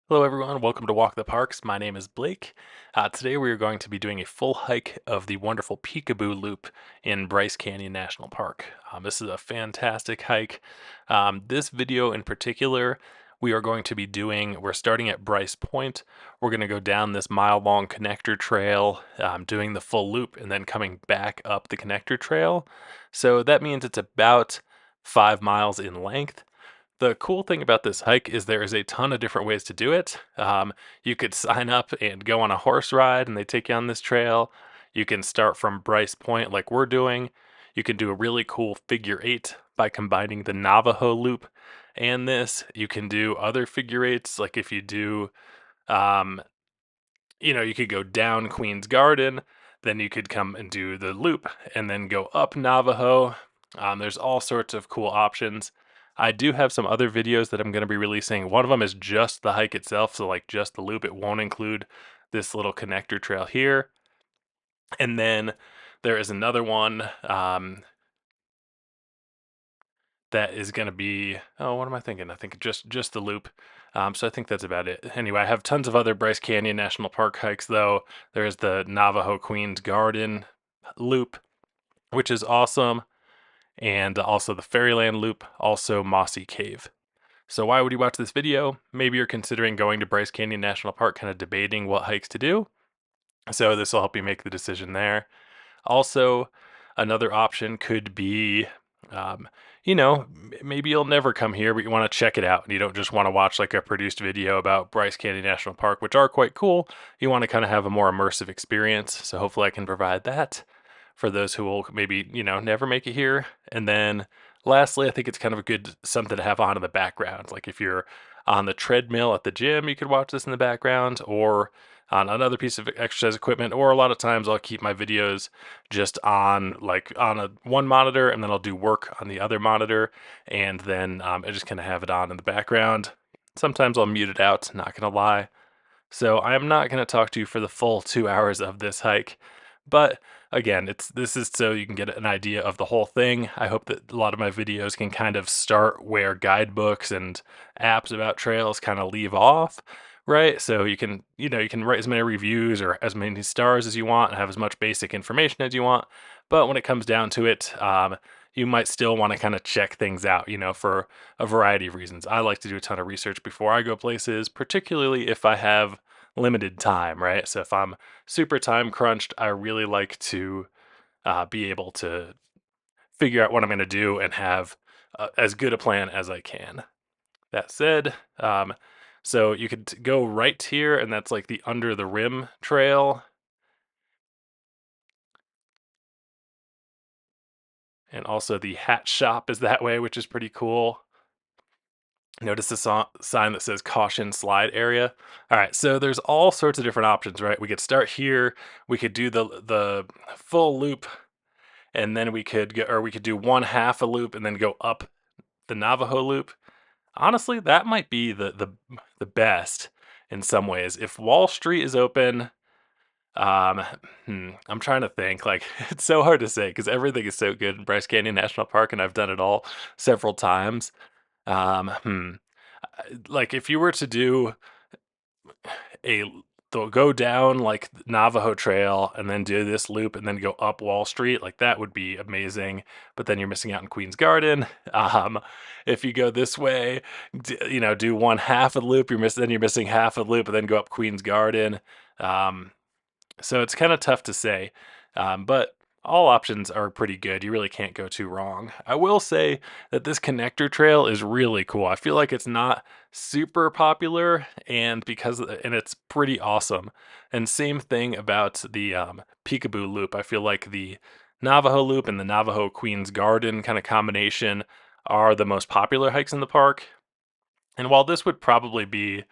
Hello, everyone. Welcome to Walk the Parks. My name is Blake. Today, we are going to be doing a full hike of the wonderful Peekaboo Loop in Bryce Canyon National Park. This is a fantastic hike. This video in particular, we are going to be doing, we're starting at Bryce Point. We're going to go down this mile-long connector trail, doing the full loop, and then coming back up the connector trail. So that means it's about 5 miles in length. The cool thing about this hike is there is a ton of different ways to do it. You could sign up and go on a horse ride, and they take you on this trail. You can start from Bryce Point, like we're doing. You can do a really cool figure eight by combining the Navajo Loop and this. You can do other figure eights, like if you do, um, you could go down Queen's Garden, then you could come and do the loop, and then go up Navajo. There's all sorts of cool options. I do have some other videos that I'm going to be releasing. One of them is just the hike itself, so like just the loop. It won't include this little connector trail here. And then there is another one that is going to be, oh, what am I thinking? I think just the loop. So I think that's about it. Anyway, I have tons of other Bryce Canyon National Park hikes though. There's the Navajo Queen's Garden loop, which is awesome, and also the Fairyland loop, also Mossy Cave. So why would you watch this video? Maybe you're considering going to Bryce Canyon National Park, kind of debating what hikes to do. So this will help you make the decision there. Also, another option could be, um, maybe you'll never come here, but you want to check it out and you don't just want to watch like a produced video about Bryce Canyon National Park, which are quite cool. You want to kind of have a more immersive experience. So hopefully I can provide that for those who will maybe, never make it here. And then lastly, I think it's kind of a good something to have on in the background. Like if you're on the treadmill at the gym, you could watch this in the background, or on another piece of exercise equipment, or a lot of times I'll keep my videos just on like on a one monitor, and then I'll do work on the other monitor, and then I just kind of have it on in the background. Sometimes I'll mute it out, not gonna lie. So I am not gonna talk to you for the full 2 hours of this hike, but again, this is so you can get an idea of the whole thing. I hope that a lot of my videos can kind of start where guidebooks and apps about trails kind of leave off, right? So you can write as many reviews or as many stars as you want and have as much basic information as you want. But when it comes down to it, you might still want to kind of check things out, for a variety of reasons. I like to do a ton of research before I go places, particularly if I have limited time, right? So if I'm super time crunched, I really like to be able to figure out what I'm going to do and have as good a plan as I can. That said, so you could go right here, and that's like the Under the Rim trail. And also the hat shop is that way, which is pretty cool. Notice the sign that says caution slide area. All right, so there's all sorts of different options, right? We could start here. We could do the full loop, and then we could go, or we could do one half a loop and then go up the Navajo Loop. Honestly, that might be the best in some ways. If Wall Street is open, um, I'm trying to think. Like it's so hard to say because everything is so good in Bryce Canyon National Park, and I've done it all several times. Um, hmm. Like if you were to do a they'll go down like Navajo Trail and then do this loop and then go up Wall Street, like that would be amazing. But then you're missing out in Queen's Garden. Um, if you go this way, do one half of the loop, you're missing half of the loop, and then go up Queen's Garden. Um, so it's kind of tough to say, but all options are pretty good. You really can't go too wrong. I will say that this connector trail is really cool. I feel like it's not super popular, and it's pretty awesome. And same thing about the Peekaboo Loop. I feel like the Navajo Loop and the Navajo Queen's Garden kind of combination are the most popular hikes in the park. And while this would probably be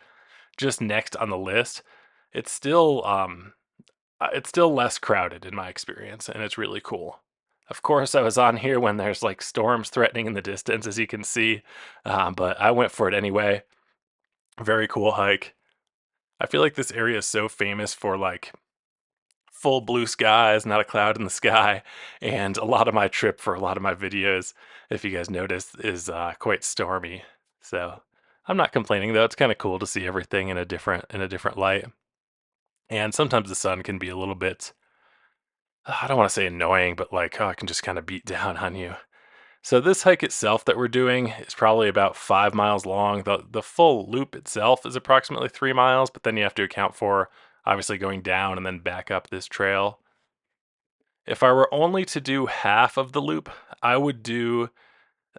just next on the list, it's still less crowded in my experience, and it's really cool. Of course, I was on here when there's like storms threatening in the distance, as you can see, but I went for it anyway. Very cool hike. I feel like this area is so famous for like full blue skies, not a cloud in the sky, and a lot of my trip for a lot of my videos, if you guys noticed, is quite stormy. So I'm not complaining though. It's kind of cool to see everything in a different light. And sometimes the sun can be a little bit, I don't want to say annoying, but like, oh, it can just kind of beat down on you. So this hike itself that we're doing is probably about 5 miles long. The full loop itself is approximately 3 miles, but then you have to account for obviously going down and then back up this trail. If I were only to do half of the loop, I would do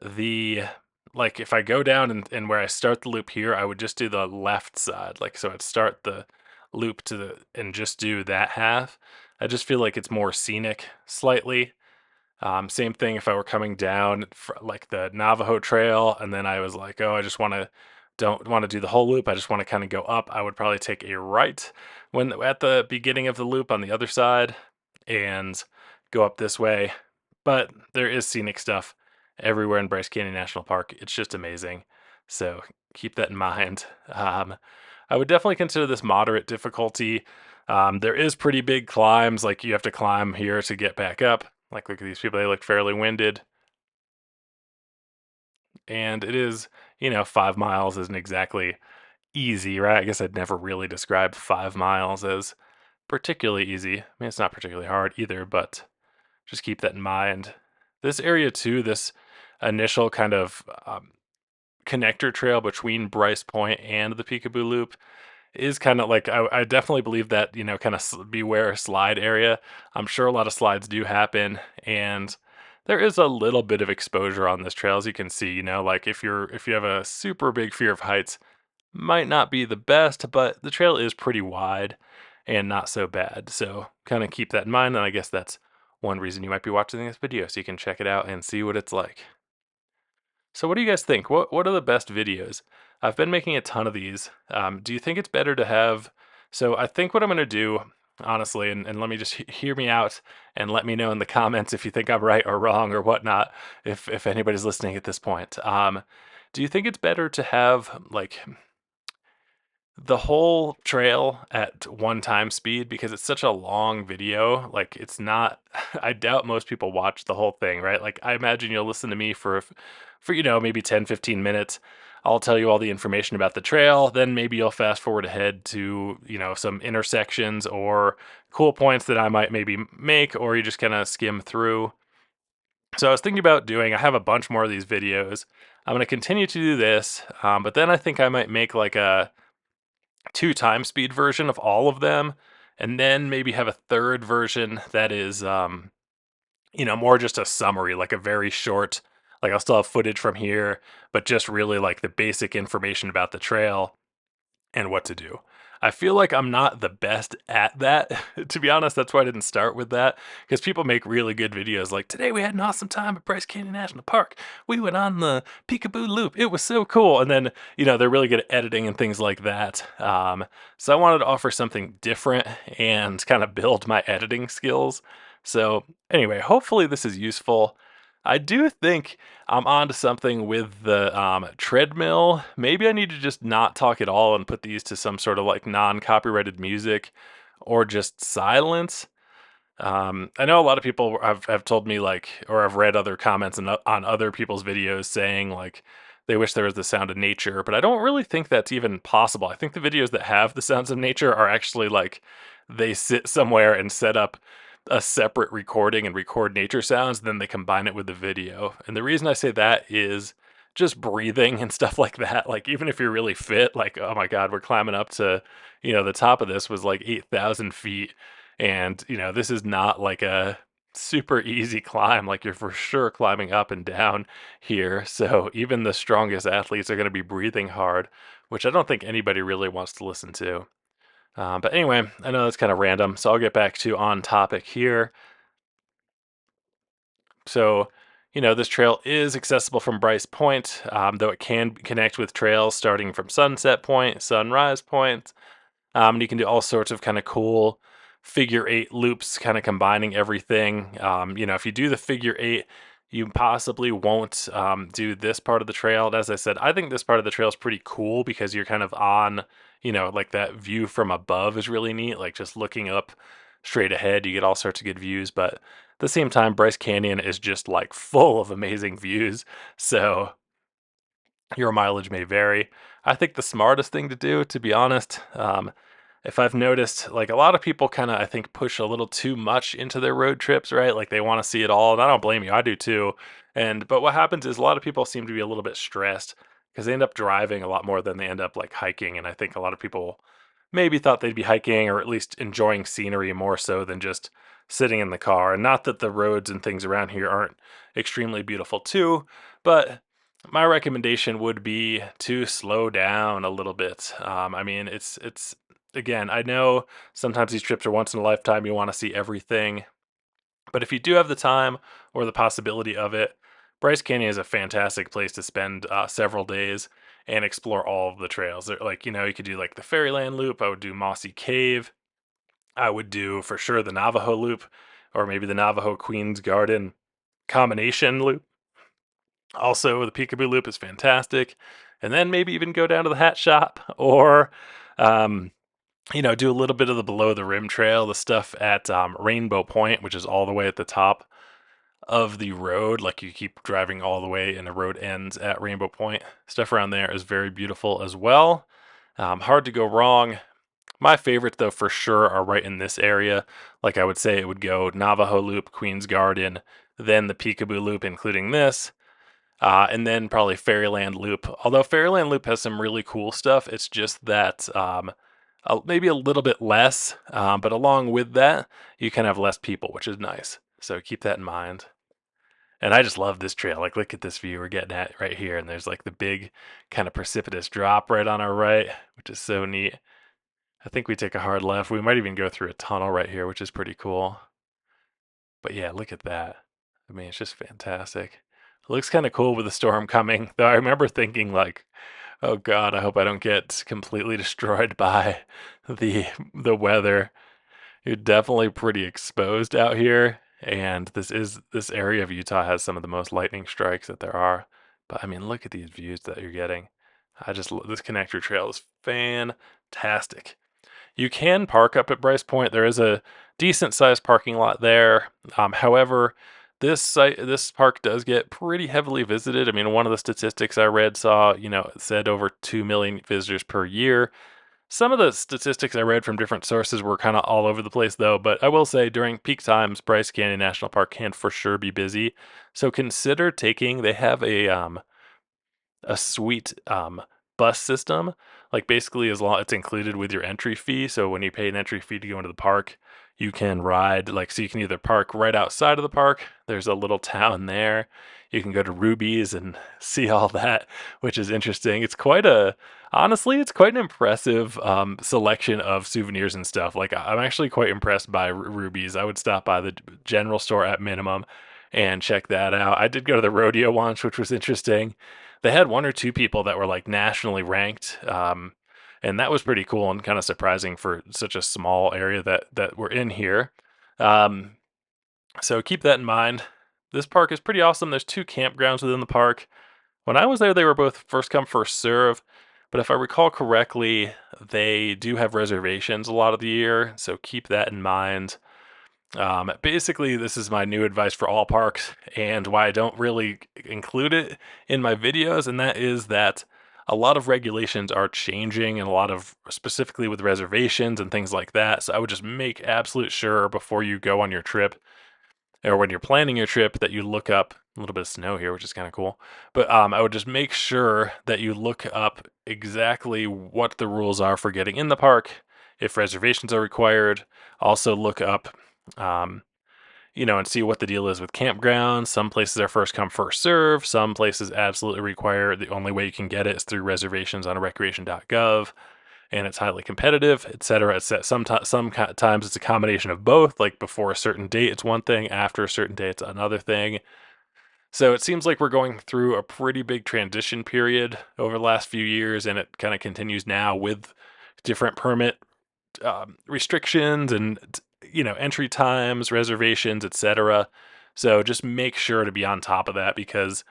the like if I go down and where I start the loop here, I would just do the left side. Like so I'd start the loop to the and just do that half. I just feel like it's more scenic slightly. Same thing if I were coming down like the Navajo Trail, and then I was like, oh, I just want to don't want to do the whole loop. I just want to kind of go up. I would probably take a right when at the beginning of the loop on the other side and go up this way. But there is scenic stuff everywhere in Bryce Canyon National Park. It's just amazing. So keep that in mind. I would definitely consider this moderate difficulty. There is pretty big climbs, like you have to climb here to get back up. Like, look at these people, they look fairly winded. And it is, 5 miles isn't exactly easy, right? I guess I'd never really describe 5 miles as particularly easy. I mean, it's not particularly hard either, but just keep that in mind. This area, too, this initial kind of connector trail between Bryce Point and the Peekaboo Loop is kind of like I definitely believe that kind of beware slide area. I'm sure a lot of slides do happen, and there is a little bit of exposure on this trail, as you can see. Like if you have a super big fear of heights, might not be the best, but the trail is pretty wide and not so bad. So kind of keep that in mind, and I guess that's one reason you might be watching this video, so you can check it out and see what it's like. So what do you guys think? What are the best videos? I've been making a ton of these. Do you think it's better to have? So I think what I'm going to do, honestly, and let me just hear me out and let me know in the comments if you think I'm right or wrong or whatnot. If anybody's listening at this point, do you think it's better to have like the whole trail at one time speed because it's such a long video? Like it's not I doubt most people watch the whole thing, right? Like I imagine you'll listen to me for maybe 10, 15 minutes. I'll tell you all the information about the trail, then maybe you'll fast forward ahead to some intersections or cool points that I might maybe make, or you just kind of skim through. So I was thinking about I have a bunch more of these videos. I'm going to continue to do this, but then I think I might make like a 2 time speed version of all of them, and then maybe have a third version that is more just a summary, like a very short, like I'll still have footage from here, but just really like the basic information about the trail and what to do. I feel like I'm not the best at that. To be honest, that's why I didn't start with that, because people make really good videos like, today we had an awesome time at Bryce Canyon National Park. We went on the Peekaboo Loop. It was so cool. And then, they're really good at editing and things like that. So I wanted to offer something different and kind of build my editing skills. So anyway, hopefully this is useful. I do think I'm onto something with the treadmill. Maybe I need to just not talk at all and put these to some sort of like non-copyrighted music or just silence. I know a lot of people have told me like, or I've read other comments on other people's videos saying like they wish there was the sound of nature, but I don't really think that's even possible. I think the videos that have the sounds of nature are actually like they sit somewhere and set up a separate recording and record nature sounds, and then they combine it with the video. And the reason I say that is just breathing and stuff like that. Like even if you're really fit, like oh my god, we're climbing up to, the top of this was like 8,000 feet, and this is not like a super easy climb. Like you're for sure climbing up and down here. So even the strongest athletes are going to be breathing hard, which I don't think anybody really wants to listen to. But anyway, I know that's kind of random, so I'll get back to on topic here. So, this trail is accessible from Bryce Point, though it can connect with trails starting from Sunset Point, Sunrise Point, and you can do all sorts of kind of cool figure 8 loops, kind of combining everything. If you do the figure 8, you possibly won't do this part of the trail. And as I said, I think this part of the trail is pretty cool because you're kind of on, like that view from above is really neat. Like just looking up straight ahead, you get all sorts of good views. But at the same time, Bryce Canyon is just like full of amazing views. So Your mileage may vary. I think the smartest thing to do, to be honest, if I've noticed, like a lot of people kind of, I think, push a little too much into their road trips, right? Like they want to see it all, and I don't blame you. I do too. But what happens is a lot of people seem to be a little bit stressed because they end up driving a lot more than they end up like hiking. And I think a lot of people maybe thought they'd be hiking or at least enjoying scenery more so than just sitting in the car. And not that the roads and things around here aren't extremely beautiful too, but my recommendation would be to slow down a little bit. I mean, it's again, I know sometimes these trips are once in a lifetime. You want to see everything, but if you do have the time or the possibility of it, Bryce Canyon is a fantastic place to spend several days and explore all of the trails. Like you could do like the Fairyland Loop. I would do Mossy Cave. I would do for sure the Navajo Loop, or maybe the Navajo Queen's Garden combination loop. Also, the Peekaboo Loop is fantastic. And then maybe even go down to the hat shop or, um, do a little bit of the below the rim trail, the stuff at Rainbow Point, which is all the way at the top of the road. Like you keep driving all the way and the road ends at Rainbow Point. Stuff around there is very beautiful as well. Hard to go wrong. My favorites, though, for sure, are right in this area. Like I would say, it would go Navajo Loop, Queen's Garden, then the Peekaboo Loop, including this. And then probably Fairyland Loop. Although Fairyland Loop has some really cool stuff, it's just that maybe a little bit less. But along with that, you can have less people, which is nice. So keep that in mind. And I just love this trail. Like, look at this view we're getting at right here. And there's like the big kind of precipitous drop right on our right, which is so neat. I think we take a hard left. We might even go through a tunnel right here, which is pretty cool. But yeah, look at that. I mean, it's just fantastic. It looks kind of cool with the storm coming, though I remember thinking like, "Oh God, I hope I don't get completely destroyed by the weather." You're definitely pretty exposed out here, and this area of Utah has some of the most lightning strikes that there are. But I mean, look at these views that you're getting. This connector trail is fantastic. You can park up at Bryce Point. There is a decent sized parking lot there. However, this park does get pretty heavily visited. I mean, one of the statistics I read it said over 2 million visitors per year. Some of the statistics I read from different sources were kind of all over the place, though. But I will say during peak times, Bryce Canyon National Park can for sure be busy. So consider taking. They have a sweet bus system. Like basically, as long it's included with your entry fee. So when you pay an entry fee to go into the park, you can ride so you can either park right outside of the park. There's a little town there. You can go to Ruby's and see all that, which is interesting. Honestly, it's quite an impressive selection of souvenirs and stuff. Like I'm actually quite impressed by Ruby's. I would stop by the general store at minimum and check that out. I did go to the rodeo once, which was interesting. They had one or two people that were like nationally ranked, and that was pretty cool and kind of surprising for such a small area that we're in here. Um, so keep that in mind. This park is pretty awesome. There's two campgrounds within the park. When I was there, they were both first come, first serve. But if I recall correctly, they do have reservations a lot of the year. So keep that in mind. Basically, this is my new advice for all parks and why I don't really include it in my videos, and that is that a lot of regulations are changing and a lot of specifically with reservations and things like that. So I would just make absolute sure before you go on your trip or when you're planning your trip that you look up a little bit of snow here, which is kind of cool. But I would just make sure that you look up exactly what the rules are for getting in the park, if reservations are required. Also look up um, and see what the deal is with campgrounds. Some places are first come, first serve. Some places absolutely require the only way you can get it is through reservations on recreation.gov, and it's highly competitive, et cetera. Sometimes it's a combination of both. Like before a certain date, it's one thing. After a certain date, it's another thing. So it seems like we're going through a pretty big transition period over the last few years, and it kind of continues now with different permit restrictions and entry times, reservations, etc. So just make sure to be on top of that because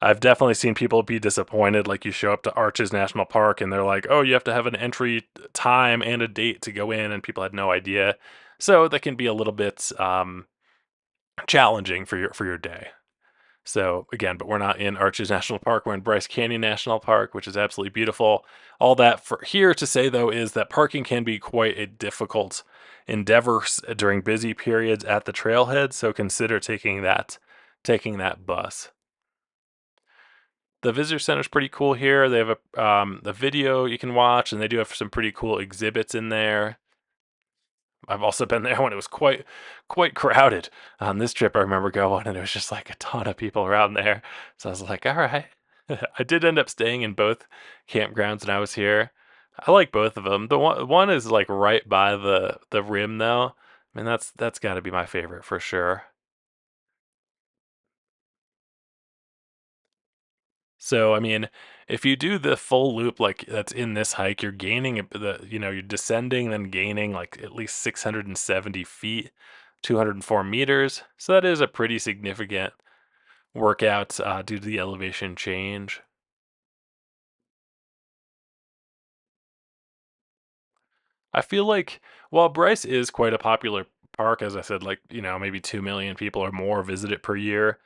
I've definitely seen people be disappointed. Like you show up to Arches National Park and they're like, "Oh, you have to have an entry time and a date to go in," and people had no idea. So that can be a little bit challenging for your day. So again, but we're not in Arches National Park. We're in Bryce Canyon National Park, which is absolutely beautiful. All that for here to say though is that parking can be quite a difficult endeavor during busy periods at the trailhead. So consider taking that bus. The visitor center is pretty cool here. They have a video you can watch, and they do have some pretty cool exhibits in there. I've also been there when it was quite crowded. On this trip, I remember going, and there was just like a ton of people around there. So I was like, all right. I did end up staying in both campgrounds when I was here. I like both of them. The one is like right by the rim though. I mean that's got to be my favorite for sure. So, I mean, if you do the full loop like that's in this hike, you're gaining you're descending, then gaining like at least 670 feet, 204 meters. So that is a pretty significant workout due to the elevation change. I feel like while Bryce is quite a popular park, as I said, like, maybe 2 million people or more visit it per year.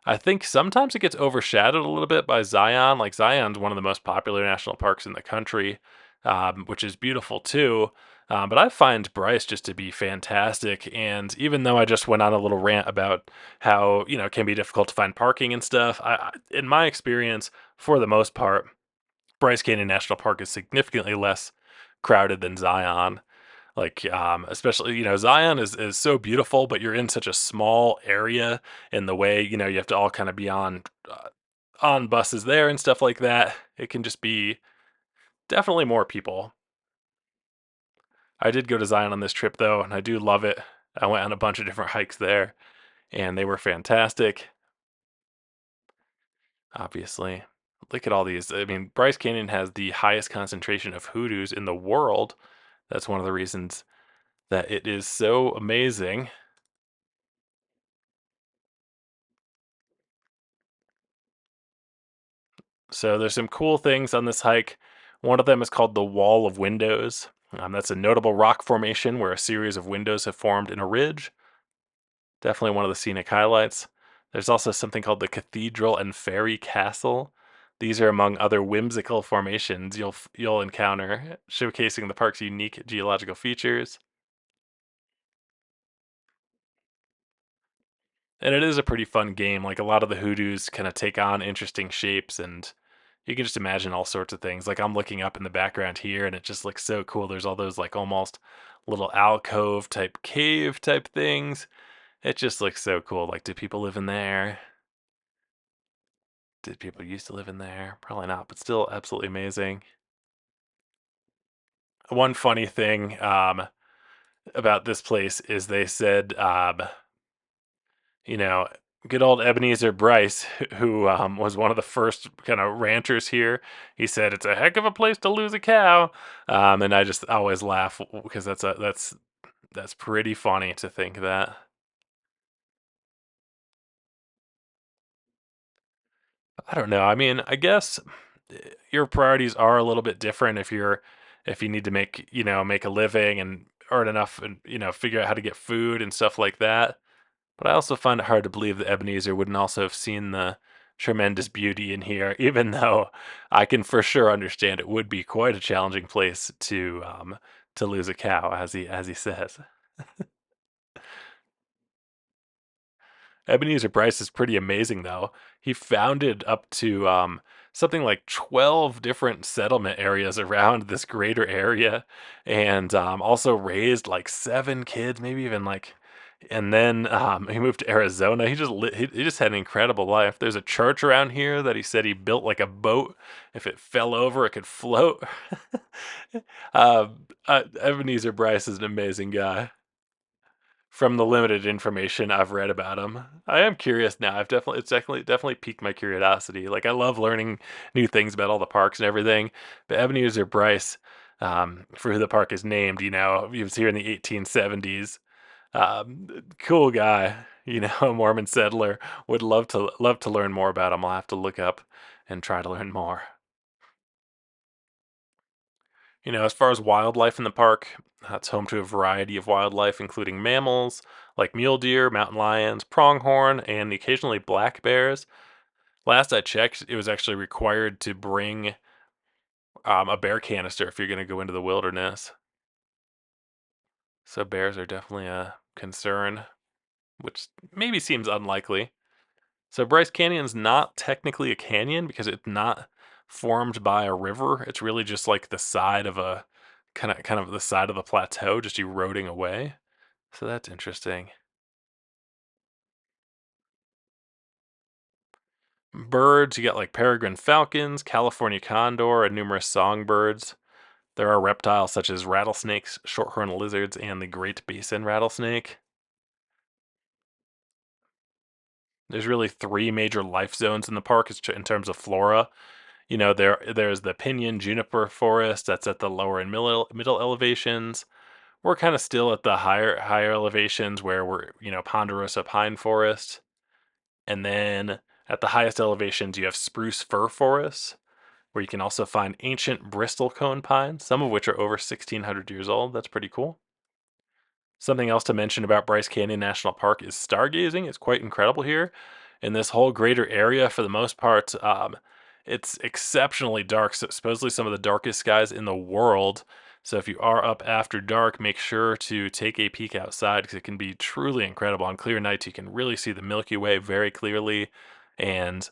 I think sometimes it gets overshadowed a little bit by Zion. Like, Zion's one of the most popular national parks in the country, which is beautiful too. But I find Bryce just to be fantastic. And even though I just went on a little rant about how, it can be difficult to find parking and stuff, in my experience, for the most part, Bryce Canyon National Park is significantly less crowded than Zion. Like, especially, Zion is so beautiful, but you're in such a small area in the way, you have to all kind of be on buses there and stuff like that. It can just be definitely more people. I did go to Zion on this trip though, and I do love it. I went on a bunch of different hikes there, and they were fantastic, obviously. Look at all these. I mean, Bryce Canyon has the highest concentration of hoodoos in the world. That's one of the reasons that it is so amazing. So there's some cool things on this hike. One of them is called the Wall of Windows. That's a notable rock formation where a series of windows have formed in a ridge. Definitely one of the scenic highlights. There's also something called the Cathedral and Fairy Castle. These are among other whimsical formations you'll encounter, showcasing the park's unique geological features. And it is a pretty fun game. Like, a lot of the hoodoos kind of take on interesting shapes, and you can just imagine all sorts of things. Like, I'm looking up in the background here and it just looks so cool. There's all those like almost little alcove type cave type things. It just looks so cool. Like, do people live in there? Did people used to live in there? Probably not, but still absolutely amazing. One funny thing about this place is they said you know, good old Ebenezer Bryce, who was one of the first kind of ranchers here. He said it's a heck of a place to lose a cow, and I just always laugh because that's pretty funny to think that. I don't know. I mean, I guess your priorities are a little bit different if you need to make a living and earn enough and figure out how to get food and stuff like that. But I also find it hard to believe that Ebenezer wouldn't also have seen the tremendous beauty in here, even though I can for sure understand it would be quite a challenging place to lose a cow, as he says. Ebenezer Bryce is pretty amazing, though. He founded up to something like 12 different settlement areas around this greater area, and also raised like 7 kids, maybe even like. And then he moved to Arizona. He just had an incredible life. There's a church around here that he said he built like a boat. If it fell over, it could float. Ebenezer Bryce is an amazing guy from the limited information I've read about him. I am curious now. It's definitely piqued my curiosity. Like, I love learning new things about all the parks and everything. But Ebenezer Bryce, for who the park is named, he was here in the 1870s. Cool guy. A Mormon settler. Would love to learn more about him. I'll have to look up and try to learn more. As far as wildlife in the park, it's home to a variety of wildlife, including mammals like mule deer, mountain lions, pronghorn, and occasionally black bears. Last I checked, it was actually required to bring a bear canister if you're going to go into the wilderness. So bears are definitely a concern, which maybe seems unlikely. So Bryce Canyon's not technically a canyon because it's not formed by a river. It's really just like the side of a kind of the side of the plateau just eroding away. So that's interesting. Birds, you got like peregrine falcons, California condor, and numerous songbirds. There are reptiles such as rattlesnakes, shorthorn lizards, and the Great Basin rattlesnake. There's really three major life zones in the park in terms of flora. There's the pinyon juniper forest that's at the lower and middle elevations. We're kind of still at the higher elevations where we're ponderosa pine forest, and then at the highest elevations you have spruce fir forests, where you can also find ancient Bristol cone pines, some of which are over 1,600 years old. That's pretty cool. Something else to mention about Bryce Canyon National Park is stargazing. It's quite incredible here. In this whole greater area, for the most part, it's exceptionally dark. So supposedly some of the darkest skies in the world. So if you are up after dark, make sure to take a peek outside because it can be truly incredible. On clear nights, you can really see the Milky Way very clearly. And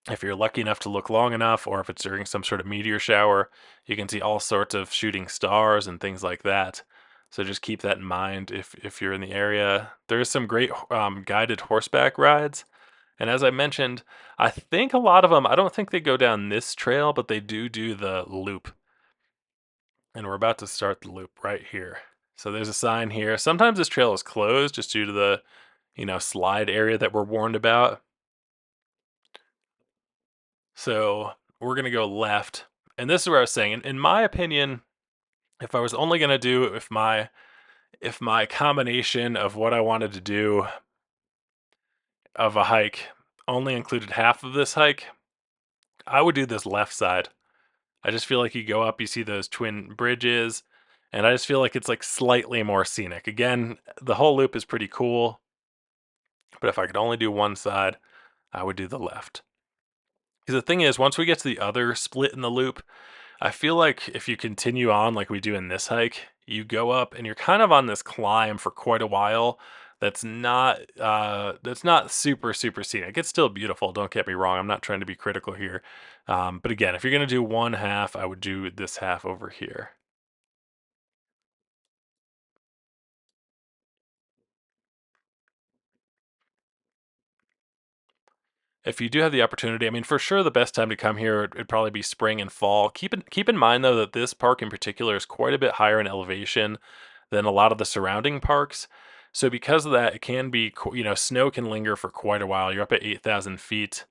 if you're lucky enough to look long enough, or if it's during some sort of meteor shower, you can see all sorts of shooting stars and things like that. So just keep that in mind if you're in the area. There's some great guided horseback rides, and as I mentioned, I think a lot of them. I don't think they go down this trail, but they do the loop, and we're about to start the loop right here. So there's a sign here. Sometimes this trail is closed just due to the slide area that we're warned about. So we're gonna go left, and this is where I was saying, in my opinion, if I was only gonna do if my combination of what I wanted to do of a hike only included half of this hike, I would do this left side. I just feel like you go up, you see those twin bridges, and I just feel like it's like slightly more scenic. Again, the whole loop is pretty cool, but if I could only do one side, I would do the left. Because the thing is, once we get to the other split in the loop, I feel like if you continue on like we do in this hike, you go up and you're kind of on this climb for quite a while. That's not super scenic. It's still beautiful. Don't get me wrong. I'm not trying to be critical here. But again, if you're gonna do one half, I would do this half over here. If you do have the opportunity, I mean, for sure, the best time to come here would probably be spring and fall. Keep in mind though that this park in particular is quite a bit higher in elevation than a lot of the surrounding parks. So because of that, it can be snow can linger for quite a while. You're up at 8,000 feet.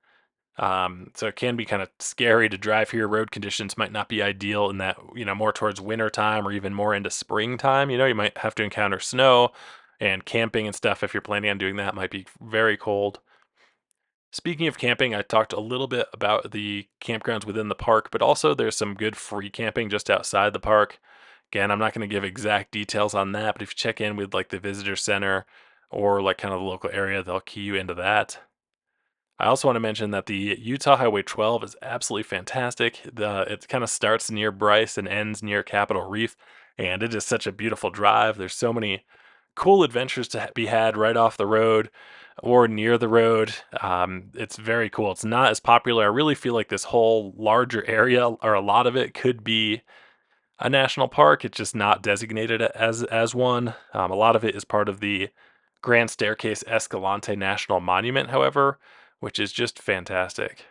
So it can be kind of scary to drive here. Road conditions might not be ideal in that, more towards winter time or even more into springtime. You might have to encounter snow, and camping and stuff if you're planning on doing that might be very cold. Speaking of camping, I talked a little bit about the campgrounds within the park, but also there's some good free camping just outside the park. Again, I'm not going to give exact details on that, but if you check in with like the visitor center or like kind of the local area, they'll key you into that. I also want to mention that the Utah Highway 12 is absolutely fantastic. It kind of starts near Bryce and ends near Capitol Reef, and it is such a beautiful drive. There's so many cool adventures to be had right off the road or near the road. It's very cool. It's not as popular. I really feel like this whole larger area, or a lot of it, could be a national park. It's just not designated as one. A lot of it is part of the Grand Staircase Escalante National Monument, however, which is just fantastic.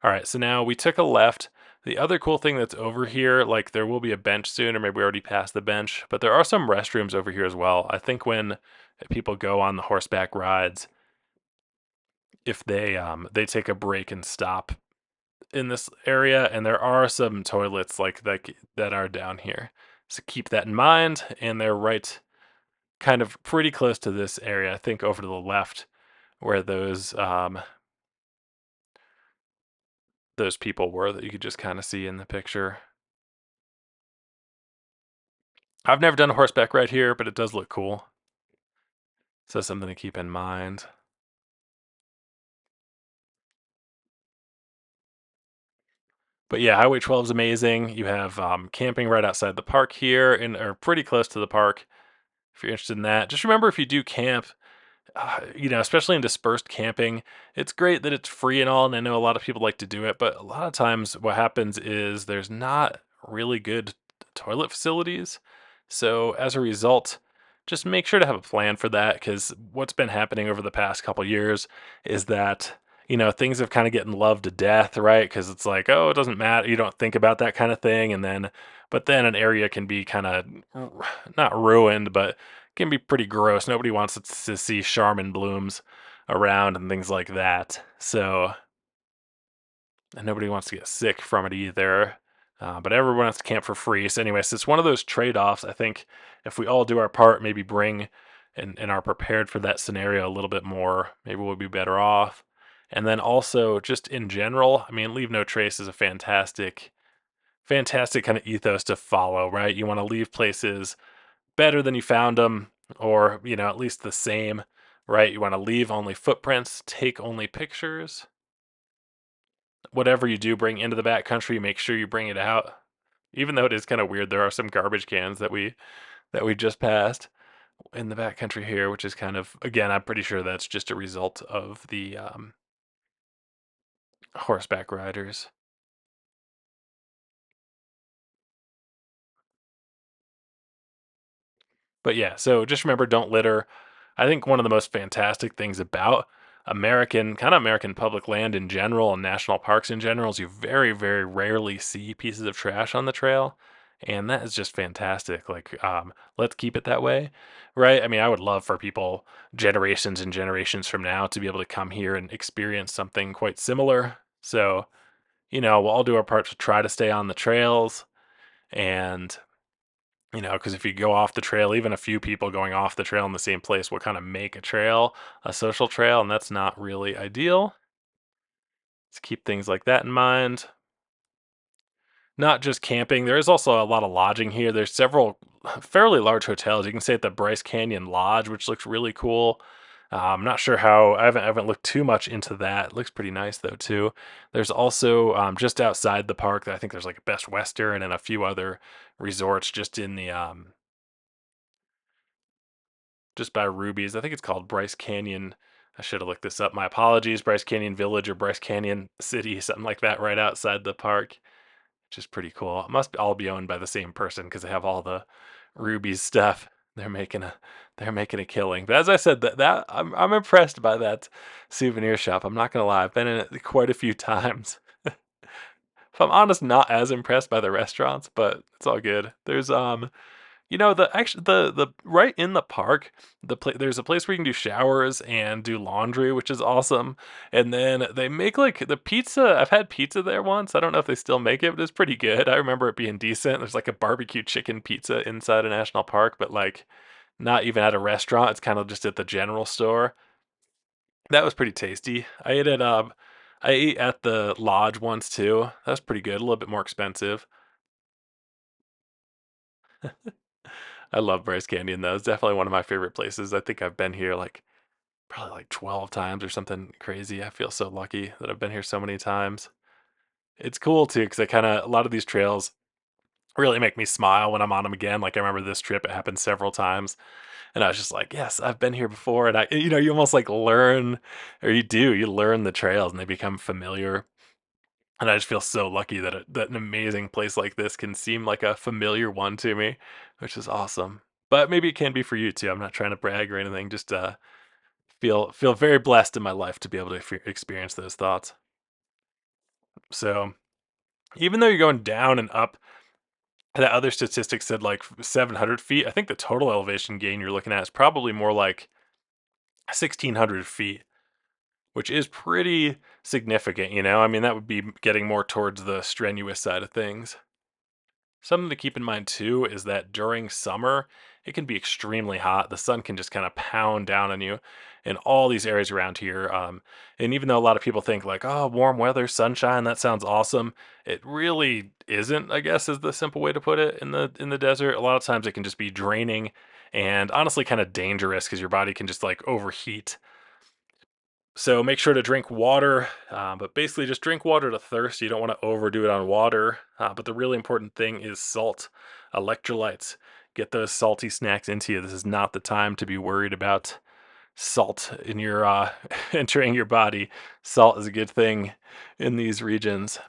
All right, so now we took a left. The other cool thing that's over here, like there will be a bench soon, or maybe we already passed the bench, but there are some restrooms over here as well. I think when people go on the horseback rides, if they take a break and stop in this area, and there are some toilets like that are down here. So keep that in mind, and they're right kind of pretty close to this area. I think over to the left where those people were that you could just kind of see in the picture. I've never done a horseback ride here, but it does look cool. So something to keep in mind. But yeah, Highway 12 is amazing. You have camping right outside the park here, and or pretty close to the park. If you're interested in that, just remember if you do camp, especially in dispersed camping, it's great that it's free and all, and I know a lot of people like to do it, but a lot of times what happens is there's not really good toilet facilities. So as a result, just make sure to have a plan for that because what's been happening over the past couple years is that things have kind of getting loved to death, right? Because it's like, oh, it doesn't matter, you don't think about that kind of thing, and then but then an area can be kind of not ruined, but can be pretty gross. Nobody wants to see Charmin blooms around and things like that. So, and nobody wants to get sick from it either. But everyone wants to camp for free. So, anyways, it's one of those trade offs. I think if we all do our part, maybe bring and are prepared for that scenario a little bit more, maybe we'll be better off. And then also, just in general, I mean, leave no trace is a fantastic kind of ethos to follow, right? You want to leave places better than you found them, or at least the same, right? You want to leave only footprints, take only pictures. Whatever you do bring into the backcountry, make sure you bring it out. Even though it is kind of weird, there are some garbage cans that we just passed in the backcountry here, which is kind of, again, I'm pretty sure that's just a result of the horseback riders. But yeah, so just remember, don't litter. I think one of the most fantastic things about American public land in general and national parks in general is you very, very rarely see pieces of trash on the trail. And that is just fantastic. Like, let's keep it that way, right? I mean, I would love for people generations and generations from now to be able to come here and experience something quite similar. So, we'll all do our part to try to stay on the trails and because if you go off the trail, even a few people going off the trail in the same place will kind of make a trail, a social trail, and that's not really ideal. Let's keep things like that in mind. Not just camping, there is also a lot of lodging here. There's several fairly large hotels. You can stay at the Bryce Canyon Lodge, which looks really cool. I'm not sure how. I haven't looked too much into that. It looks pretty nice though too. There's also just outside the park. I think there's like a Best Western and a few other resorts just in the just by Ruby's. I think it's called Bryce Canyon. I should have looked this up. My apologies. Bryce Canyon Village or Bryce Canyon City, something like that, right outside the park, which is pretty cool. It must all be owned by the same person because they have all the Ruby's stuff. They're making a they're making a killing. But as I said, that I'm impressed by that souvenir shop. I'm not gonna lie. I've been in it quite a few times. If I'm honest, not as impressed by the restaurants, but it's all good. There's the actually the right in the park, there's a place where you can do showers and do laundry, which is awesome. And then they make like the pizza. I've had pizza there once. I don't know if they still make it, but it's pretty good. I remember it being decent. There's like a barbecue chicken pizza inside a national park, but like not even at a restaurant. It's kind of just at the general store. That was pretty tasty. I ate at the lodge once too. That was pretty good. A little bit more expensive. I love Bryce Canyon though. It's definitely one of my favorite places. I think I've been here like probably like 12 times or something crazy. I feel so lucky that I've been here so many times. It's cool too because I kind of a lot of these trails really make me smile when I'm on them again. Like I remember this trip, it happened several times, and I was just like, "Yes, I've been here before." And you almost like learn, or you learn the trails, and they become familiar. And I just feel so lucky that that an amazing place like this can seem like a familiar one to me, which is awesome. But maybe it can be for you too. I'm not trying to brag or anything. Just feel very blessed in my life to be able to experience those thoughts. So even though you're going down and up, that other statistic said like 700 feet. I think the total elevation gain you're looking at is probably more like 1,600 feet, which is pretty significant. I mean, that would be getting more towards the strenuous side of things. Something to keep in mind too is that during summer, it can be extremely hot. The sun can just kind of pound down on you in all these areas around here. And even though a lot of people think like, oh, warm weather, sunshine, that sounds awesome, it really isn't. I guess is the simple way to put it. In the desert, a lot of times it can just be draining and honestly kind of dangerous because your body can just like overheat. So make sure to drink water, but basically just drink water to thirst. You don't want to overdo it on water. But the really important thing is salt, electrolytes. Get those salty snacks into you. This is not the time to be worried about salt in your entering your body. Salt is a good thing in these regions.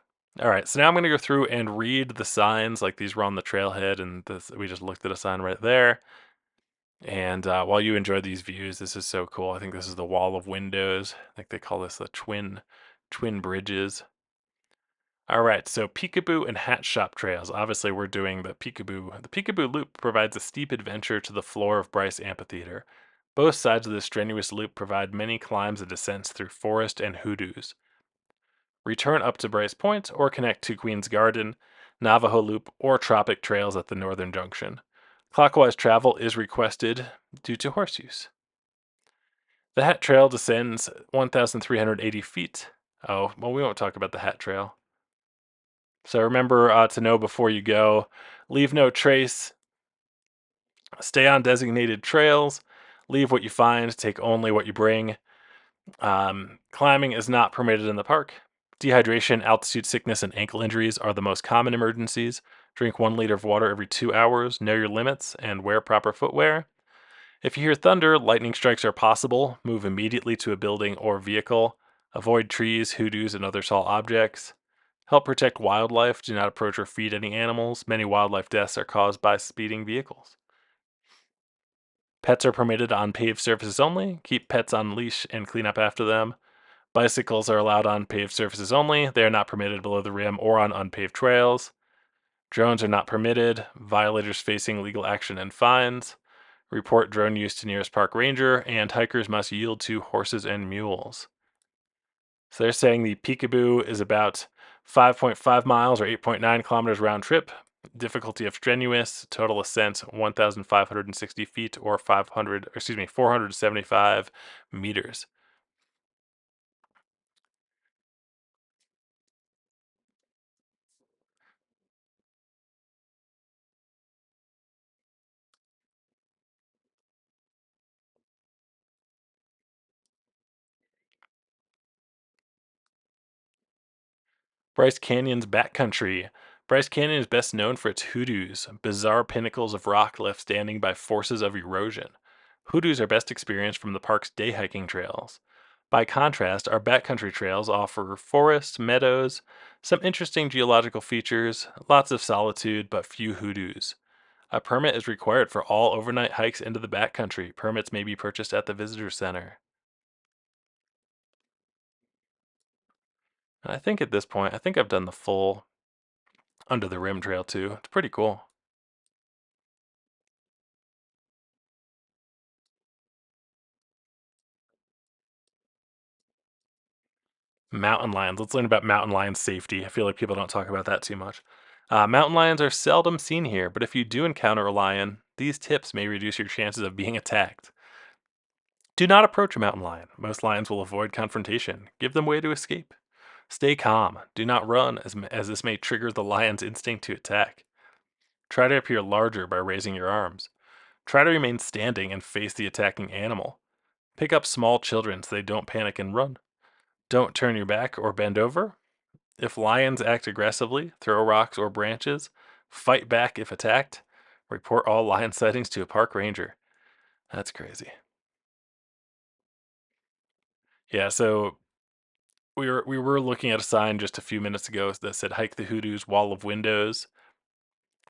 All right, so now I'm going to go through and read the signs. Like these were on the trailhead, and we just looked at a sign right there. And while you enjoy these views, this is so cool. I think this is the wall of windows. I think they call this the twin bridges. All right, so Peekaboo and Hat Shop trails. Obviously, we're doing the Peekaboo. The Peekaboo Loop provides a steep adventure to the floor of Bryce Amphitheater. Both sides of this strenuous loop provide many climbs and descents through forest and hoodoos. Return up to Bryce Point or connect to Queen's Garden, Navajo Loop, or Tropic Trails at the northern junction. Clockwise travel is requested due to horse use. The Hat Trail descends 1,380 feet. Oh, well, we won't talk about the Hat Trail. So remember to know before you go, leave no trace, stay on designated trails, leave what you find, take only what you bring. Climbing is not permitted in the park. Dehydration, altitude sickness, and ankle injuries are the most common emergencies. Drink 1 liter of water every 2 hours, know your limits, and wear proper footwear. If you hear thunder, lightning strikes are possible. Move immediately to a building or vehicle. Avoid trees, hoodoos, and other tall objects. Help protect wildlife. Do not approach or feed any animals. Many wildlife deaths are caused by speeding vehicles. Pets are permitted on paved surfaces only. Keep pets on leash and clean up after them. Bicycles are allowed on paved surfaces only. They are not permitted below the rim or on unpaved trails. Drones are not permitted. Violators facing legal action and fines. Report drone use to nearest park ranger, and hikers must yield to horses and mules. So they're saying the Peekaboo is about 5.5 miles or 8.9 kilometers round trip. Difficulty of strenuous. Total ascent 1,560 feet or 475 meters. Bryce Canyon's backcountry. Bryce Canyon is best known for its hoodoos, bizarre pinnacles of rock left standing by forces of erosion. Hoodoos are best experienced from the park's day hiking trails. By contrast, our backcountry trails offer forests, meadows, some interesting geological features, lots of solitude, but few hoodoos. A permit is required for all overnight hikes into the backcountry. Permits may be purchased at the visitor center. And I think at this point, I think I've done the full under the rim trail too. It's pretty cool. Mountain lions. Let's learn about mountain lion safety. I feel like people don't talk about that too much. Mountain lions are seldom seen here, but if you do encounter a lion, these tips may reduce your chances of being attacked. Do not approach a mountain lion. Most lions will avoid confrontation. Give them way to escape. Stay calm. Do not run, as this may trigger the lion's instinct to attack. Try to appear larger by raising your arms. Try to remain standing and face the attacking animal. Pick up small children so they don't panic and run. Don't turn your back or bend over. If lions act aggressively, throw rocks or branches, fight back if attacked, report all lion sightings to a park ranger. That's crazy. Yeah, so we were looking at a sign just a few minutes ago that said hike the hoodoo's wall of windows.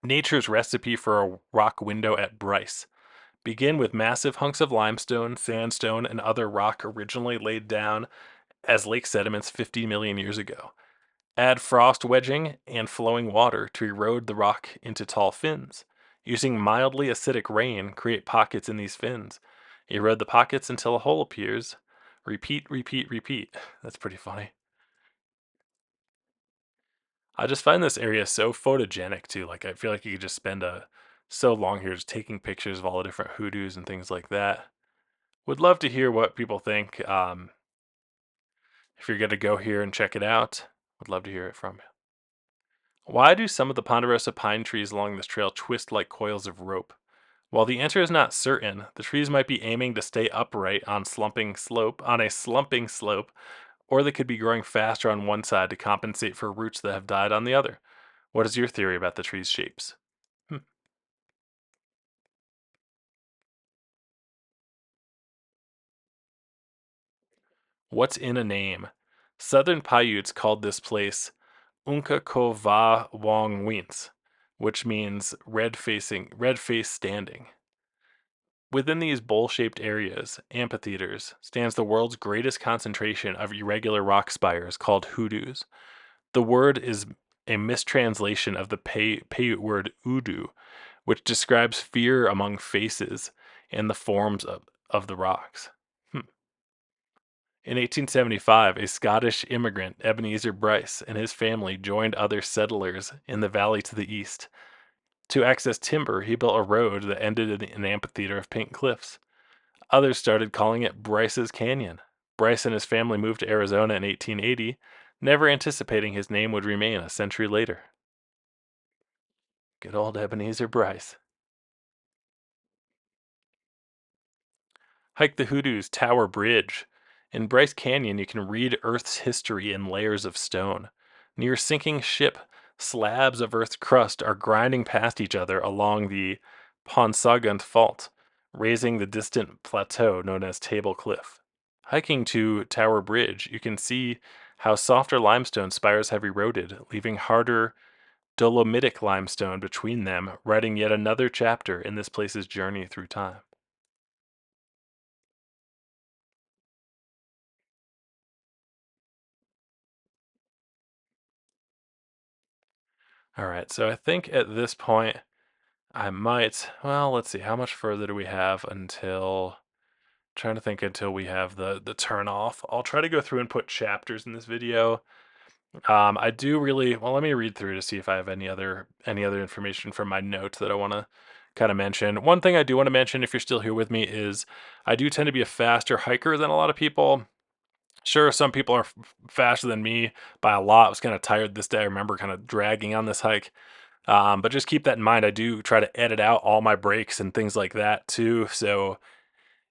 Nature's recipe for a rock window at Bryce. Begin with massive hunks of limestone, sandstone, and other rock originally laid down as lake sediments 50 million years ago. Add frost wedging and flowing water to erode the rock into tall fins. Using mildly acidic rain, create pockets in these fins. Erode the pockets until a hole appears. Repeat, repeat, repeat. That's pretty funny. I just find this area so photogenic too. Like I feel like you could just spend so long here just taking pictures of all the different hoodoos and things like that. Would love to hear what people think. If you're gonna go here and check it out, would love to hear it from you. Why do some of the ponderosa pine trees along this trail twist like coils of rope? While the answer is not certain, the trees might be aiming to stay upright on a slumping slope, or they could be growing faster on one side to compensate for roots that have died on the other. What is your theory about the tree's shapes? Hmm. What's in a name? Southern Paiutes called this place Unka Ko Va Wong Wins, which means red face standing. Within these bowl-shaped areas, amphitheaters, stands the world's greatest concentration of irregular rock spires called hoodoos. The word is a mistranslation of the Paiute word udu, which describes fear among faces and the forms of the rocks. Hmm. In 1875, a Scottish immigrant, Ebenezer Bryce, and his family joined other settlers in the valley to the east. To access timber, he built a road that ended in an amphitheater of pink cliffs. Others started calling it Bryce's Canyon. Bryce and his family moved to Arizona in 1880, never anticipating his name would remain a century later. Good old Ebenezer Bryce. Hike the Hoodoo's Tower Bridge. In Bryce Canyon, you can read Earth's history in layers of stone. Near a sinking ship, slabs of Earth's crust are grinding past each other along the Ponsaugunt Fault, raising the distant plateau known as Table Cliff. Hiking to Tower Bridge, you can see how softer limestone spires have eroded, leaving harder dolomitic limestone between them, writing yet another chapter in this place's journey through time. All right, so I think at this point I might, well, let's see, how much further do we have until, trying to think until we have the turn off. I'll try to go through and put chapters in this video. I do really, well, let me read through to see if I have any other information from my notes that I want to kind of mention. One thing I do want to mention, if you're still here with me, is I do tend to be a faster hiker than a lot of people. Sure, some people are faster than me by a lot. I was kind of tired this day. I remember kind of dragging on this hike. But just keep that in mind. I do try to edit out all my breaks and things like that too. So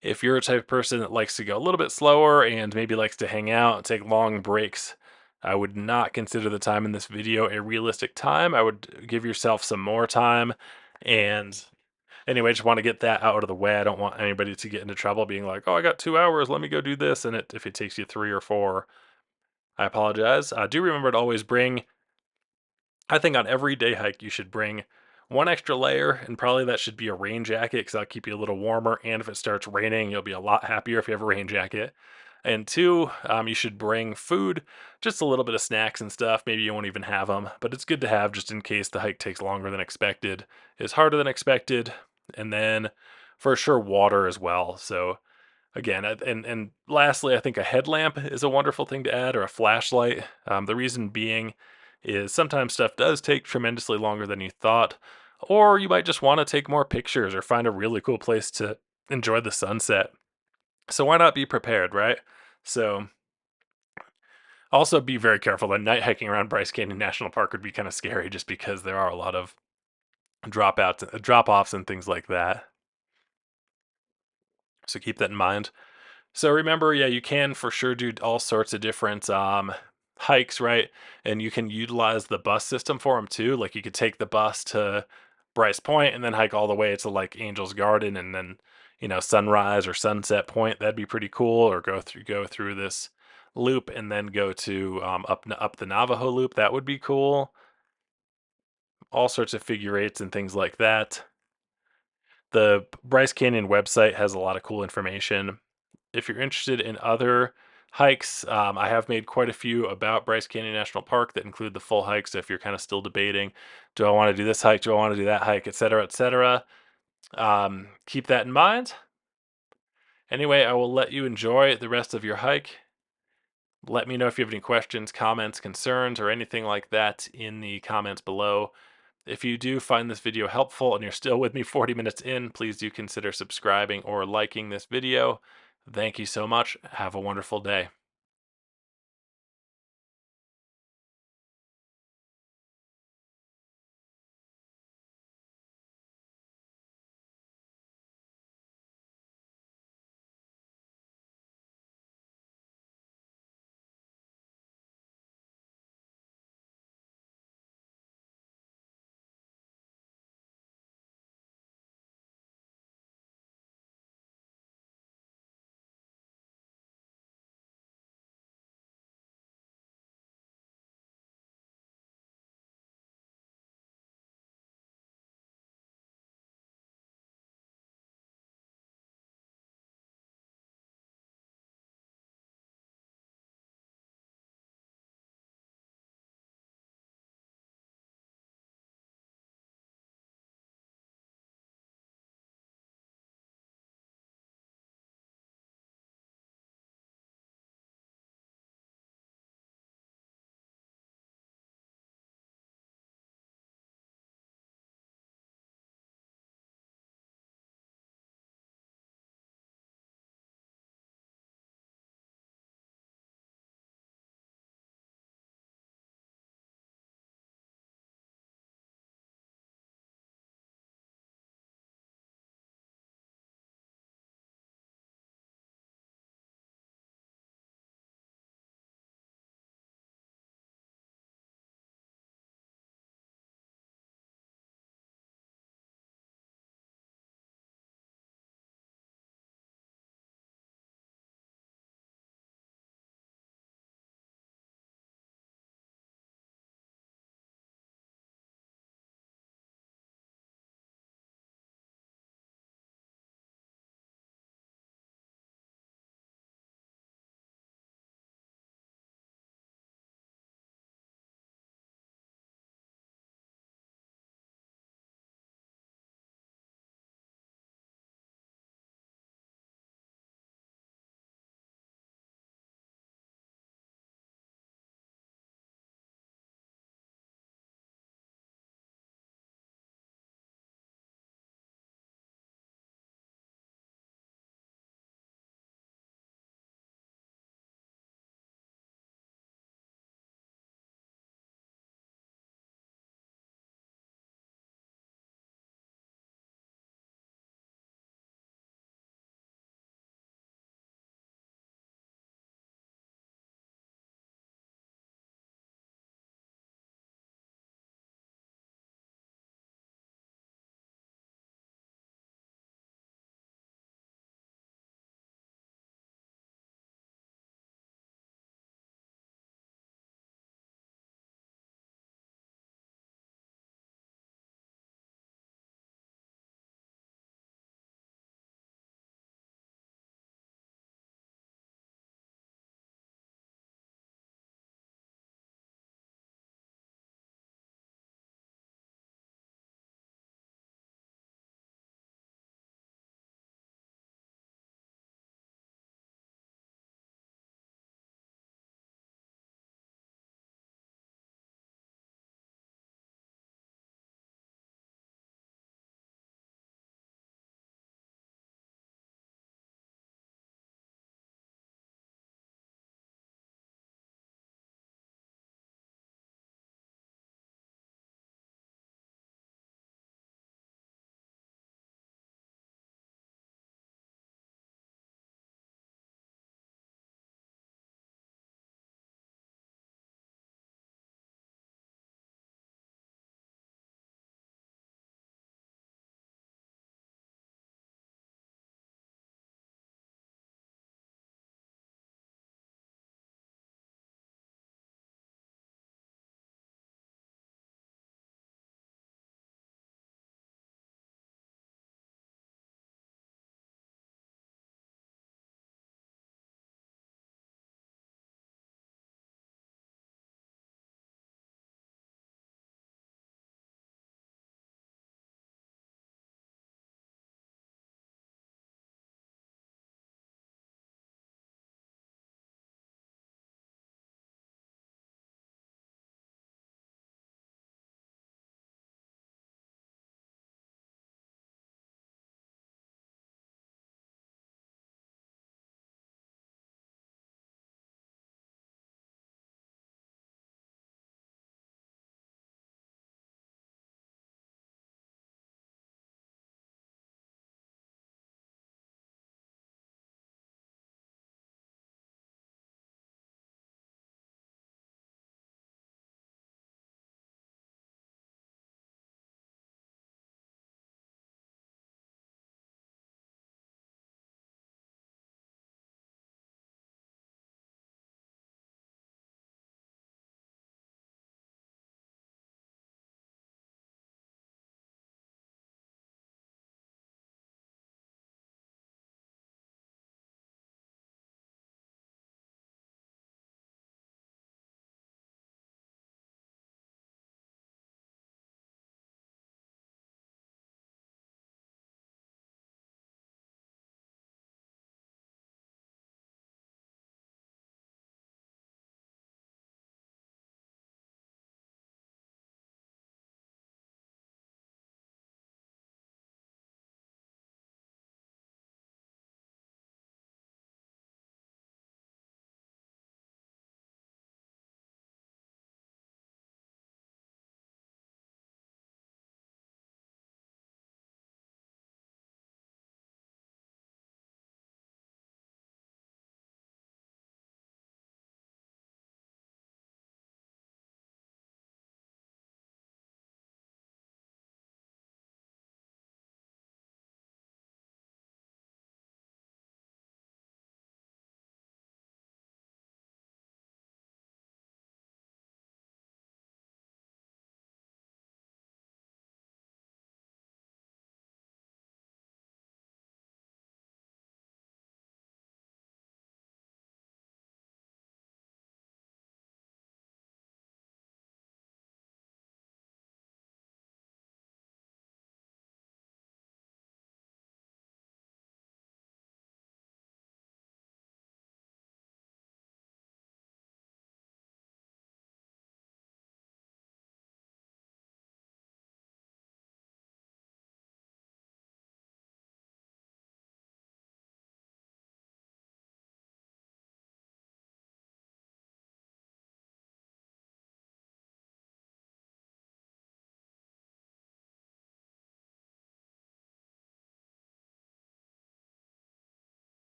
if you're a type of person that likes to go a little bit slower and maybe likes to hang out and take long breaks, I would not consider the time in this video a realistic time. I would give yourself some more time. And anyway, just want to get that out of the way. I don't want anybody to get into trouble being like, oh, I got 2 hours. Let me go do this. And if it takes you 3 or 4, I apologize. Do remember to always bring, I think on every day hike, you should bring one extra layer, and probably that should be a rain jacket because that'll keep you a little warmer. And if it starts raining, you'll be a lot happier if you have a rain jacket. And two, you should bring food, just a little bit of snacks and stuff. Maybe you won't even have them, but it's good to have just in case the hike takes longer than expected, is harder than expected. And then for sure, water as well. So again, and lastly, I think a headlamp is a wonderful thing to add, or a flashlight. The reason being is sometimes stuff does take tremendously longer than you thought, or you might just want to take more pictures or find a really cool place to enjoy the sunset. So why not be prepared, right? So also be very careful that night hiking around Bryce Canyon National Park would be kind of scary just because there are a lot of drop offs and things like that. So keep that in mind. So remember, yeah, you can for sure do all sorts of different hikes, right? And you can utilize the bus system for them too. Like you could take the bus to Bryce Point and then hike all the way to like Angel's Garden and then Sunrise or Sunset Point. That'd be pretty cool. Or go through this loop and then go to up the Navajo Loop. That would be cool. All sorts of figure eights and things like that. The Bryce Canyon website has a lot of cool information. If you're interested in other hikes, I have made quite a few about Bryce Canyon National Park that include the full hike. So if you're kind of still debating, do I want to do this hike? Do I want to do that hike? Et cetera, keep that in mind. Anyway, I will let you enjoy the rest of your hike. Let me know if you have any questions, comments, concerns, or anything like that in the comments below. If you do find this video helpful and you're still with me 40 minutes in, please do consider subscribing or liking this video. Thank you so much. Have a wonderful day.